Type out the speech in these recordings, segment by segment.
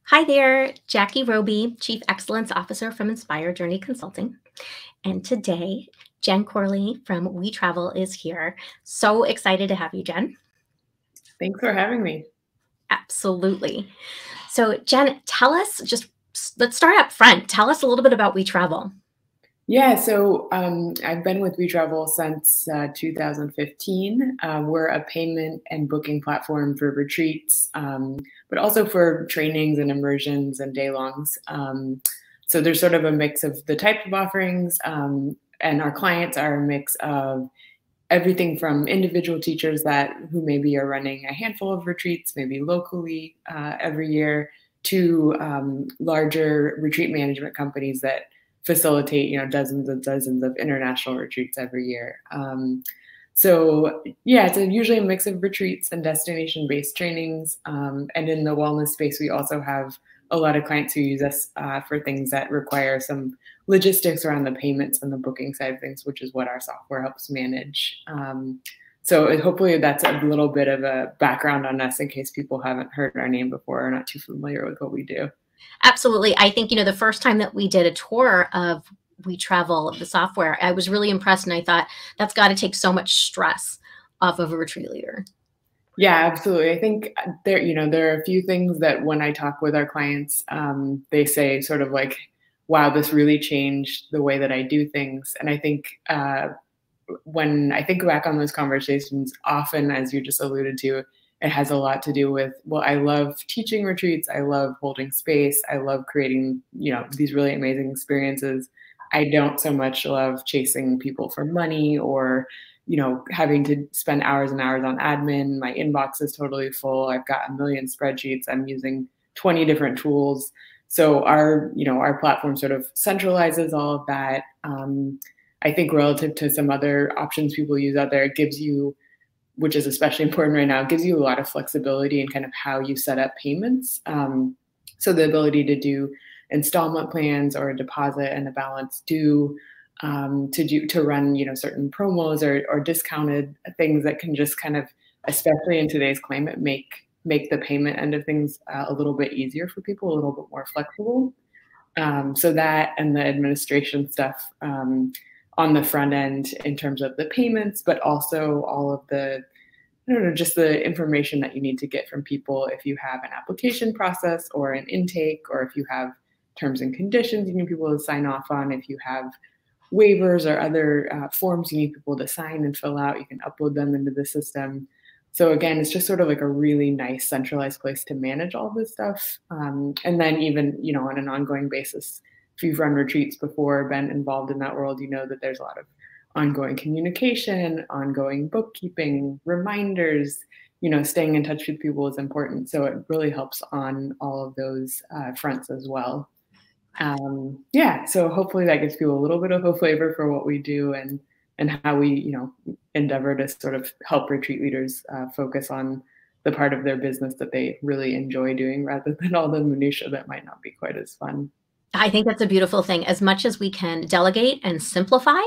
Hi there, Jackie Roby, Chief Excellence Officer from Inspire Journey Consulting. And today, Jen Corley from WeTravel is here. So excited to have you, Jen. Thanks for having me. Absolutely. So, Jen, let's start up front. Tell us a little bit about WeTravel. Yeah, so I've been with WeTravel since 2015. We're a payment and booking platform for retreats, but also for trainings and immersions and day-longs. So there's sort of a mix of the type of offerings, and our clients are a mix of everything from individual teachers who maybe are running a handful of retreats, maybe locally every year, to larger retreat management companies that facilitate dozens and dozens of international retreats every year. So yeah, it's usually a mix of retreats and destination-based trainings. And in the wellness space, we also have a lot of clients who use us for things that require some logistics around the payments and the booking side of things, which is what our software helps manage. So hopefully that's a little bit of a background on us in case people haven't heard our name before or are not too familiar with what we do. Absolutely. I think, the first time that we did a tour of WeTravel, of the software, I was really impressed, and I thought that's got to take so much stress off of a retreat leader. Yeah, absolutely. I think there are a few things that when I talk with our clients, they say sort of like, wow, this really changed the way that I do things. And I think when I think back on those conversations, often, as you just alluded to, it has a lot to do with, well, I love teaching retreats. I love holding space. I love creating, these really amazing experiences. I don't so much love chasing people for money or, having to spend hours and hours on admin. My inbox is totally full. I've got a million spreadsheets. I'm using 20 different tools. So our platform sort of centralizes all of that. I think relative to some other options people use out there, it gives you, which is especially important right now, it gives you a lot of flexibility in kind of how you set up payments. So the ability to do installment plans or a deposit and a balance due, to run certain promos or discounted things that can just kind of, especially in today's climate, make the payment end of things a little bit easier for people, a little bit more flexible. So that and the administration stuff on the front end in terms of the payments, but also all of the, I don't know, just the information that you need to get from people if you have an application process or an intake, or if you have terms and conditions you need people to sign off on, if you have waivers or other forms you need people to sign and fill out, you can upload them into the system. So again, it's just sort of like a really nice centralized place to manage all this stuff. And then even, on an ongoing basis, if you've run retreats before, been involved in that world, you know that there's a lot of ongoing communication, ongoing bookkeeping, reminders, staying in touch with people is important. So it really helps on all of those fronts as well. Yeah, so hopefully that gives people a little bit of a flavor for what we do and how we, endeavor to sort of help retreat leaders focus on the part of their business that they really enjoy doing rather than all the minutia that might not be quite as fun. I think that's a beautiful thing. As much as we can delegate and simplify,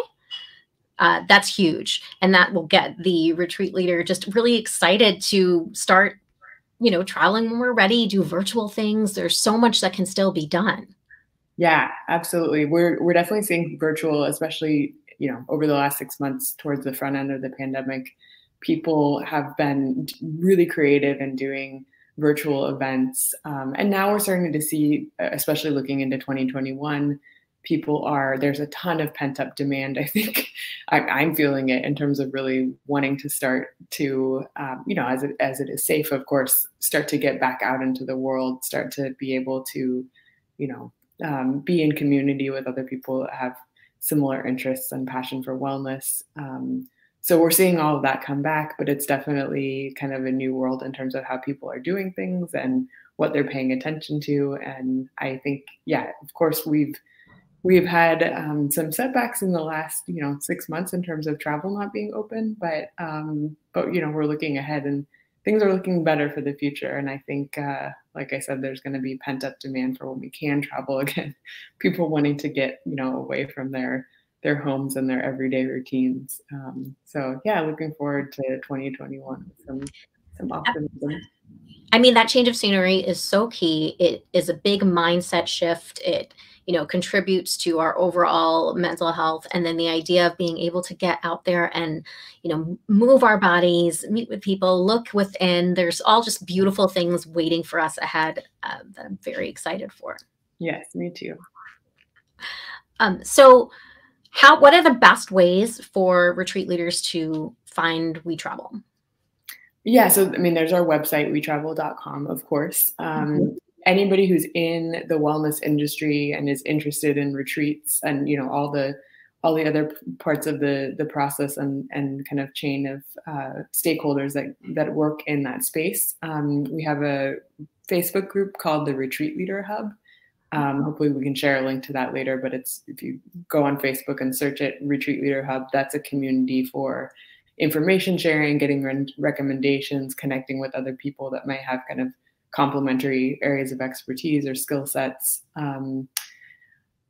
that's huge. And that will get the retreat leader just really excited to start, traveling when we're ready, do virtual things. There's so much that can still be done. Yeah, absolutely. We're definitely seeing virtual, especially, over the last 6 months towards the front end of the pandemic. People have been really creative in doing virtual events. And now we're starting to see, especially looking into 2021, there's a ton of pent up demand. I think I'm feeling it in terms of really wanting to start to, as it is safe, of course, start to get back out into the world, start to be able to, be in community with other people that have similar interests and passion for wellness. So we're seeing all of that come back, but it's definitely kind of a new world in terms of how people are doing things and what they're paying attention to. And I think, yeah, of course, we've had some setbacks in the last 6 months in terms of travel not being open, but we're looking ahead and things are looking better for the future. And I think, like I said, there's going to be pent up demand for when we can travel again. People wanting to get away from their homes and their everyday routines. So yeah, looking forward to 2021 with some optimism. I mean, that change of scenery is so key. It is a big mindset shift. It, contributes to our overall mental health. And then the idea of being able to get out there and, move our bodies, meet with people, look within. There's all just beautiful things waiting for us ahead that I'm very excited for. Yes, me too. So, what are the best ways for retreat leaders to find WeTravel? Yeah, so I mean, there's our website, wetravel.com, of course. Anybody who's in the wellness industry and is interested in retreats and all the other parts of the process and kind of chain of stakeholders that work in that space. We have a Facebook group called the Retreat Leader Hub. Hopefully we can share a link to that later, but if you go on Facebook and search it, Retreat Leader Hub, that's a community for information sharing, getting recommendations, connecting with other people that might have kind of complementary areas of expertise or skill sets. And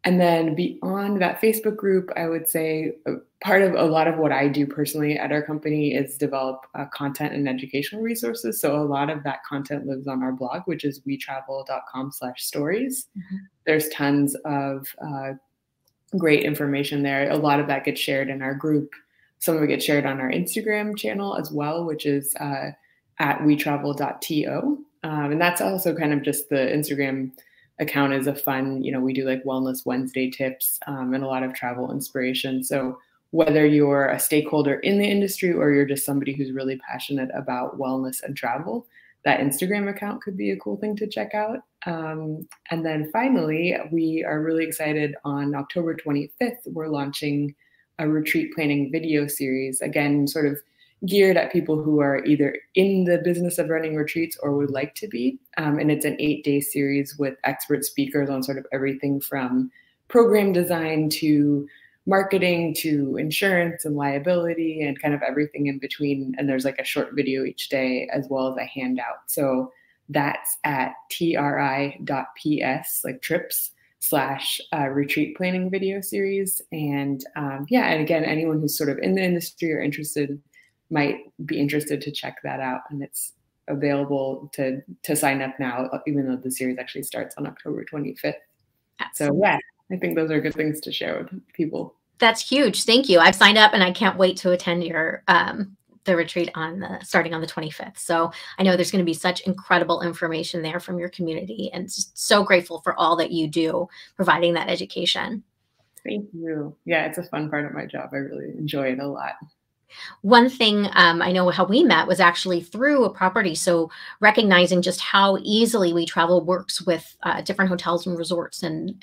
then beyond that Facebook group, I would say part of a lot of what I do personally at our company is develop content and educational resources. So a lot of that content lives on our blog, which is wetravel.com/stories. There's tons of great information there. A lot of that gets shared in our group. Some of it gets shared on our Instagram channel as well, which is at wetravel.to. And that's also kind of just the Instagram account is a fun, we do like Wellness Wednesday tips and a lot of travel inspiration. So whether you're a stakeholder in the industry or you're just somebody who's really passionate about wellness and travel, that Instagram account could be a cool thing to check out. And then finally, we are really excited on October 25th, we're launching a retreat planning video series, again, sort of geared at people who are either in the business of running retreats or would like to be. And it's an 8-day series with expert speakers on sort of everything from program design to marketing to insurance and liability and kind of everything in between. And there's like a short video each day as well as a handout. So that's at tri.ps, like trips /retreat planning video series. And and again, anyone who's sort of in the industry or interested might be interested to check that out. And it's available to sign up now, even though the series actually starts on October 25th. So yeah, I think those are good things to share with people. That's huge. Thank you. I've signed up and I can't wait to attend your the retreat starting on the 25th. So I know there's going to be such incredible information there from your community, and just so grateful for all that you do providing that education. Thank you. Yeah, it's a fun part of my job. I really enjoy it a lot. One thing I know how we met was actually through a property. So recognizing just how easily WeTravel works with different hotels and resorts and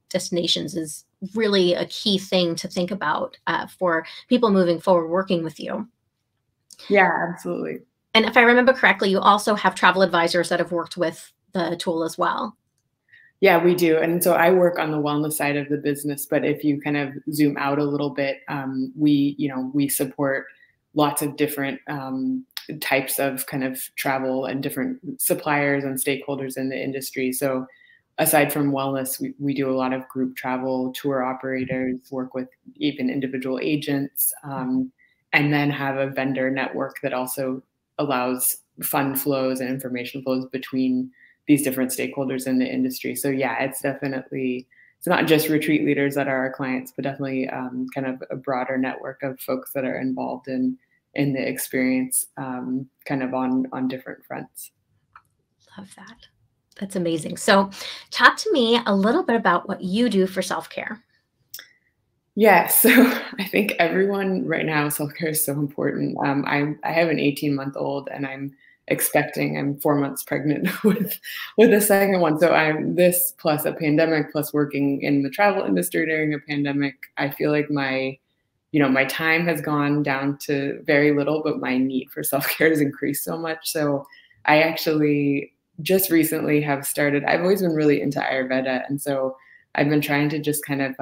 destinations is really a key thing to think about for people moving forward working with you. Yeah, absolutely. And if I remember correctly, you also have travel advisors that have worked with the tool as well. Yeah, we do. And so I work on the wellness side of the business, but if you kind of zoom out a little bit, we support lots of different types of kind of travel and different suppliers and stakeholders in the industry. So aside from wellness, we do a lot of group travel, tour operators, work with even individual agents, and then have a vendor network that also allows fund flows and information flows between these different stakeholders in the industry. So yeah, it's not just retreat leaders that are our clients, but definitely kind of a broader network of folks that are involved in the experience kind of on different fronts. Love that. That's amazing. So talk to me a little bit about what you do for self-care. Yeah, so I think everyone right now, self-care is so important. I have an 18-month-old and I'm 4 months pregnant with a second one. So I'm this plus a pandemic plus working in the travel industry during a pandemic. I feel like my time has gone down to very little, but my need for self-care has increased so much. So I actually just recently have started, I've always been really into Ayurveda. And so I've been trying to just kind of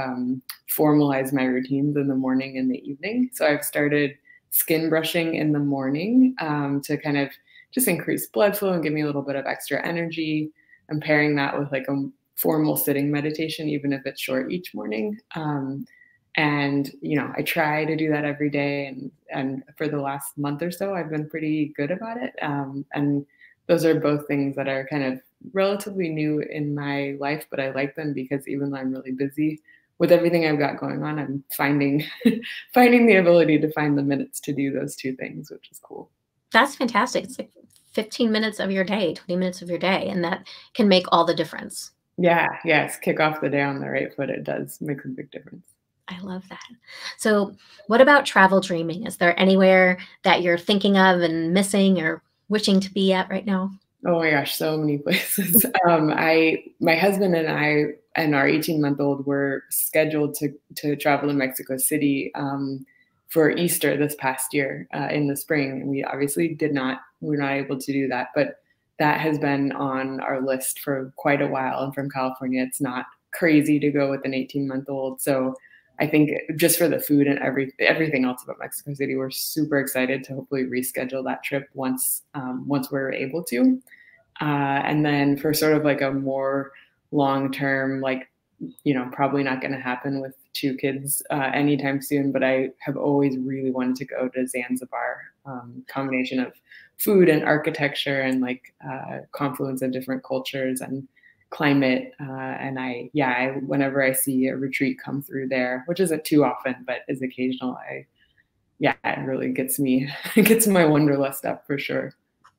formalize my routines in the morning and the evening. So I've started skin brushing in the morning to kind of just increase blood flow and give me a little bit of extra energy. I'm pairing that with like a formal sitting meditation, even if it's short each morning. And, I try to do that every day. And for the last month or so, I've been pretty good about it. And those are both things that are kind of relatively new in my life, but I like them because even though I'm really busy with everything I've got going on, I'm finding finding the ability to find the minutes to do those two things, which is cool. That's fantastic. It's like 15 minutes of your day, 20 minutes of your day, and that can make all the difference. Yeah, yes, kick off the day on the right foot. It does make a big difference. I love that. So, what about travel dreaming? Is there anywhere that you're thinking of and missing or wishing to be at right now? Oh my gosh, so many places. My husband and I and our 18-month-old were scheduled to travel to Mexico City for Easter this past year in the spring. We obviously we were not able to do that, but that has been on our list for quite a while. And from California, it's not crazy to go with an 18-month-old. So I think just for the food and everything else about Mexico City, we're super excited to hopefully reschedule that trip once we're able to. And then for sort of like a more long term, like, probably not going to happen with two kids anytime soon, but I have always really wanted to go to Zanzibar. Combination of food and architecture and like confluence of different cultures and climate. And whenever I see a retreat come through there, which isn't too often, but is occasional, it really gets me, it gets my wanderlust up for sure.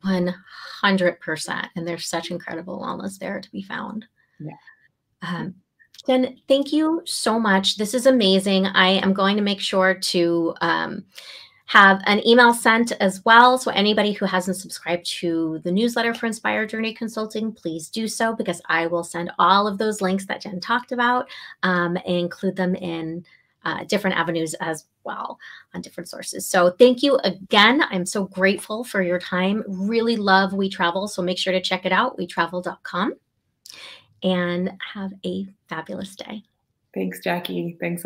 100%. And there's such incredible wellness there to be found. Yeah. Jen, thank you so much. This is amazing. I am going to make sure to have an email sent as well. So anybody who hasn't subscribed to the newsletter for Inspired Journey Consulting, please do so, because I will send all of those links that Jen talked about and include them in different avenues as well on different sources. So thank you again. I'm so grateful for your time. Really love WeTravel. So make sure to check it out, wetravel.com, and have a fabulous day. Thanks, Jackie. Thanks.